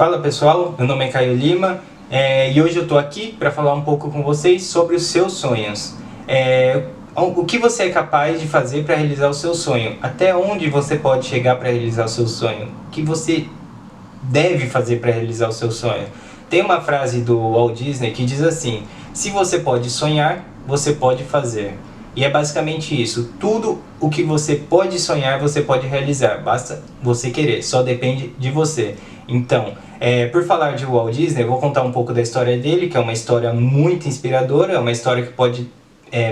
Fala pessoal, meu nome é Caio Lima e hoje eu estou aqui para falar um pouco com vocês sobre os seus sonhos. O que você é capaz de fazer para realizar o seu sonho? Até onde você pode chegar para realizar o seu sonho? O que você deve fazer para realizar o seu sonho? Tem uma frase do Walt Disney que diz assim: se você pode sonhar, você pode fazer. E é basicamente isso. Tudo o que você pode sonhar, você pode realizar. Basta você querer, só depende de você. Então, por falar de Walt Disney, eu vou contar um pouco da história dele, que é uma história muito inspiradora, é uma história que pode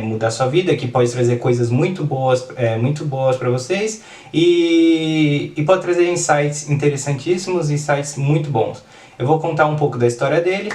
mudar sua vida, que pode trazer coisas muito boas para vocês e pode trazer insights interessantíssimos, insights muito bons. Eu vou contar um pouco da história dele.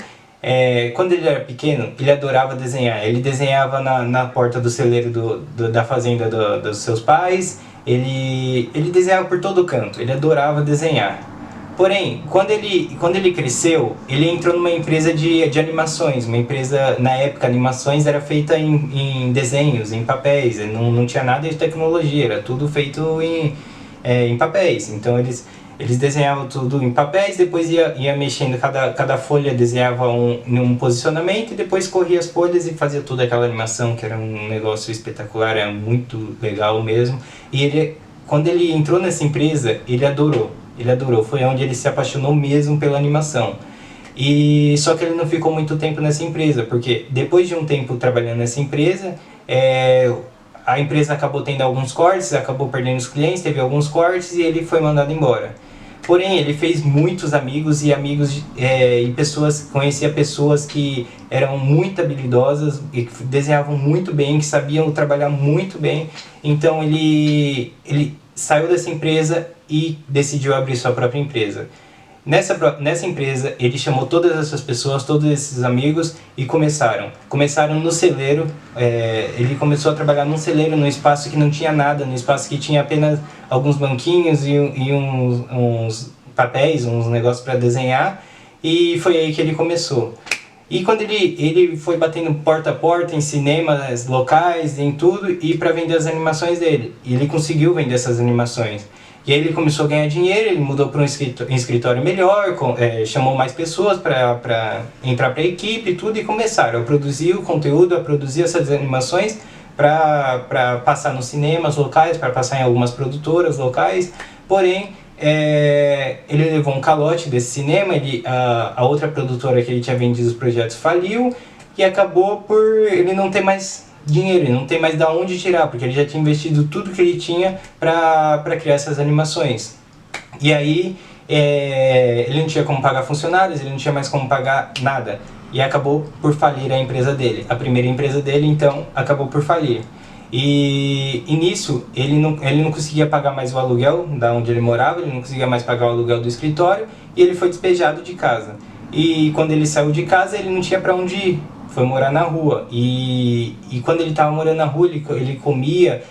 Quando ele era pequeno, ele adorava desenhar. Ele desenhava na porta do celeiro da fazenda dos seus pais. Ele desenhava por todo canto. Ele adorava desenhar. Porém, quando ele cresceu, ele entrou numa empresa de animações. Uma empresa, na época, animações era feita em desenhos, em papéis. Não tinha nada de tecnologia, era tudo feito em papéis. Então eles desenhavam tudo em papéis, depois ia mexendo, cada folha desenhava um posicionamento e depois corria as folhas e fazia toda aquela animação, que era um negócio espetacular, era muito legal mesmo. E quando ele entrou nessa empresa, ele adorou, foi onde ele se apaixonou mesmo pela animação. Só que ele não ficou muito tempo nessa empresa, porque depois de um tempo trabalhando nessa empresa, a empresa acabou tendo alguns cortes, acabou perdendo os clientes, teve alguns cortes e ele foi mandado embora. Porém, ele fez muitos amigos e conhecia pessoas que eram muito habilidosas e que desenhavam muito bem, que sabiam trabalhar muito bem. Então ele saiu dessa empresa e decidiu abrir sua própria empresa. Nessa empresa, ele chamou todas essas pessoas, todos esses amigos e começaram no celeiro. Ele começou a trabalhar num celeiro, num espaço que não tinha nada, num espaço que tinha apenas alguns banquinhos e uns papéis, uns negócios para desenhar, e foi aí que ele começou. E quando ele foi batendo porta a porta em cinemas locais, em tudo, e para vender as animações dele, e ele conseguiu vender essas animações. E aí ele começou a ganhar dinheiro, ele mudou para um escritório melhor, chamou mais pessoas para entrar para a equipe e tudo, e começaram a produzir o conteúdo, a produzir essas animações para passar nos cinemas locais, para passar em algumas produtoras locais. Porém, ele levou um calote desse cinema, a outra produtora que ele tinha vendido os projetos faliu, e acabou por ele não ter mais dinheiro, ele não tem mais de onde tirar, porque ele já tinha investido tudo que ele tinha para criar essas animações. E aí ele não tinha como pagar funcionários, ele não tinha mais como pagar nada, e acabou por falir a empresa dele. A primeira empresa dele, então, acabou por falir. E nisso, ele não conseguia pagar mais o aluguel da onde ele morava, ele não conseguia mais pagar o aluguel do escritório, e ele foi despejado de casa. E quando ele saiu de casa, ele não tinha para onde ir. Foi morar na rua, e quando ele estava morando na rua, ele comia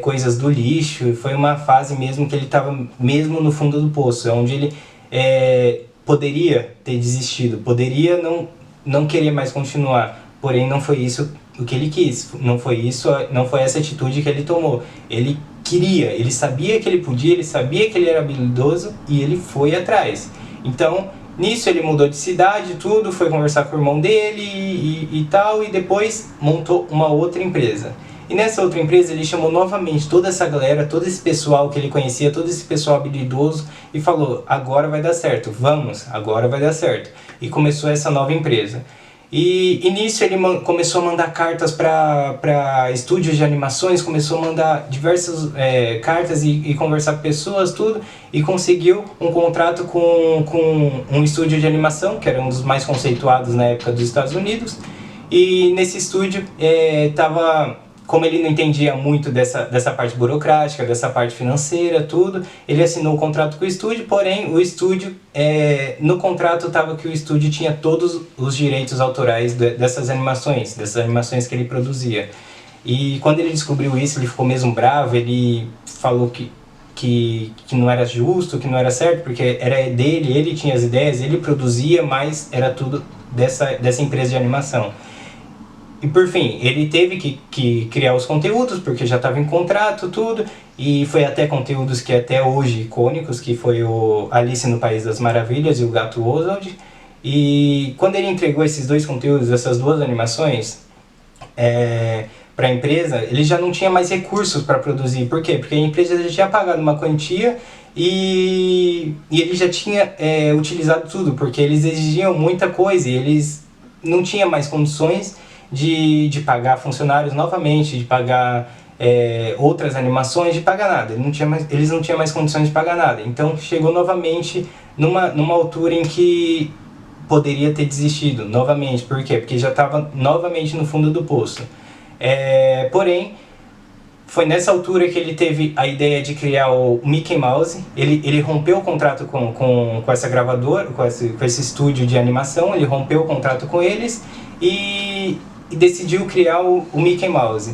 coisas do lixo, e foi uma fase mesmo que ele estava mesmo no fundo do poço, onde ele poderia ter desistido, poderia não querer mais continuar, porém não foi isso o que ele quis, não foi essa atitude que ele tomou. Ele queria, ele sabia que ele podia, ele sabia que ele era habilidoso e ele foi atrás. Então, nisso ele mudou de cidade, tudo, foi conversar com o irmão dele e tal, e depois montou uma outra empresa. E nessa outra empresa ele chamou novamente toda essa galera, todo esse pessoal que ele conhecia, todo esse pessoal habilidoso, e falou: agora vai dar certo, vamos, agora vai dar certo. E começou essa nova empresa. E nisso ele começou a mandar cartas para estúdios de animações, começou a mandar diversas cartas e conversar com pessoas, tudo, e conseguiu um contrato com um estúdio de animação, que era um dos mais conceituados na época dos Estados Unidos. E nesse estúdio, como ele não entendia muito dessa parte burocrática, dessa parte financeira, tudo, ele assinou o contrato com o estúdio, porém o estúdio, no contrato estava que o estúdio tinha todos os direitos autorais dessas animações que ele produzia. E quando ele descobriu isso, ele ficou mesmo bravo, ele falou que não era justo, que não era certo, porque era dele, ele tinha as ideias, ele produzia, mas era tudo dessa empresa de animação. E por fim, ele teve que criar os conteúdos, porque já estava em contrato, tudo, e foi até conteúdos que até hoje icônicos, que foi o Alice no País das Maravilhas e o Gato Oswald. E quando ele entregou esses dois conteúdos, essas duas animações, para a empresa, ele já não tinha mais recursos para produzir. Por quê? Porque a empresa já tinha pagado uma quantia e ele já tinha utilizado tudo, porque eles exigiam muita coisa e eles não tinham mais condições de pagar funcionários novamente, de pagar outras animações, de pagar nada. Eles não tinham mais condições de pagar nada. Então chegou novamente numa altura em que poderia ter desistido novamente. Por quê? Porque já estava novamente no fundo do poço. Porém, foi nessa altura que ele teve a ideia de criar o Mickey Mouse. Ele rompeu o contrato com essa gravadora, com esse estúdio de animação, ele rompeu o contrato com eles e decidiu criar o Mickey Mouse.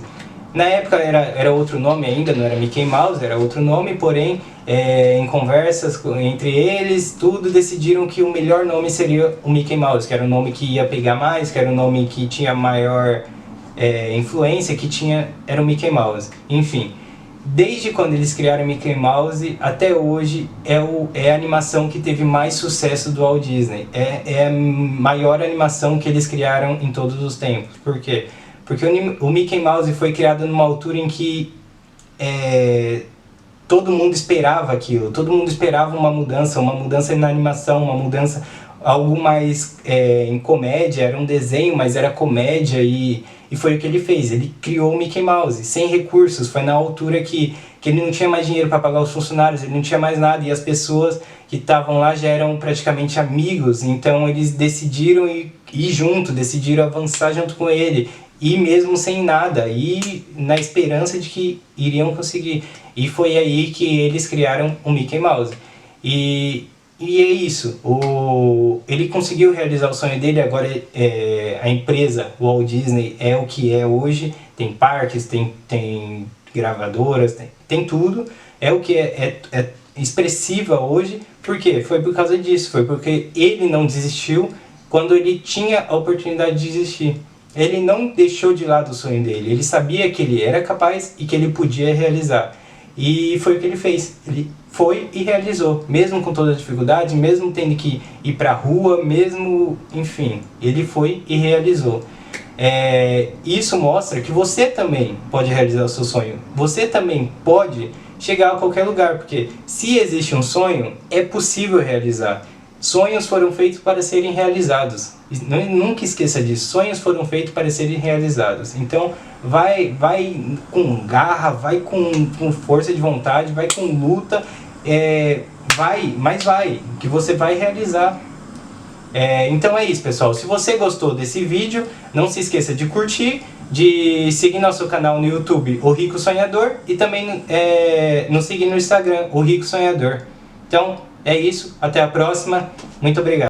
Na época era outro nome ainda, não era Mickey Mouse, era outro nome, porém, em conversas entre eles, tudo, decidiram que o melhor nome seria o Mickey Mouse, que era o nome que ia pegar mais, que era o nome que tinha maior influência, era o Mickey Mouse. Enfim, desde quando eles criaram o Mickey Mouse até hoje é a animação que teve mais sucesso do Walt Disney. É a maior animação que eles criaram em todos os tempos. Por quê? Porque o Mickey Mouse foi criado numa altura em que todo mundo esperava aquilo, todo mundo esperava uma mudança na animação, uma mudança, algo mais em comédia, era um desenho, mas era comédia e foi o que ele fez. Ele criou o Mickey Mouse, sem recursos, foi na altura que ele não tinha mais dinheiro para pagar os funcionários, ele não tinha mais nada e as pessoas que estavam lá já eram praticamente amigos, então eles decidiram ir junto, decidiram avançar junto com ele. E mesmo sem nada, e na esperança de que iriam conseguir. E foi aí que eles criaram o Mickey Mouse. E é isso, ele conseguiu realizar o sonho dele. Agora a empresa Walt Disney é o que é hoje, tem parques, tem gravadoras, tem tudo, é o que é expressiva hoje. Por quê? Foi por causa disso, foi porque ele não desistiu quando ele tinha a oportunidade de desistir. Ele não deixou de lado o sonho dele, ele sabia que ele era capaz e que ele podia realizar. E foi o que ele fez, ele foi e realizou, mesmo com toda a dificuldade, mesmo tendo que ir pra rua, mesmo, enfim, ele foi e realizou. Isso mostra que você também pode realizar o seu sonho, você também pode chegar a qualquer lugar, porque se existe um sonho, é possível realizar. Sonhos foram feitos para serem realizados. Nunca esqueça disso. Sonhos foram feitos para serem realizados. Então, vai com garra, vai com força de vontade, vai com luta. Vai, que você vai realizar. Então é isso, pessoal. Se você gostou desse vídeo, não se esqueça de curtir, de seguir nosso canal no YouTube, O Rico Sonhador, e também nos seguir no Instagram, O Rico Sonhador. Então, é isso, até a próxima, muito obrigado.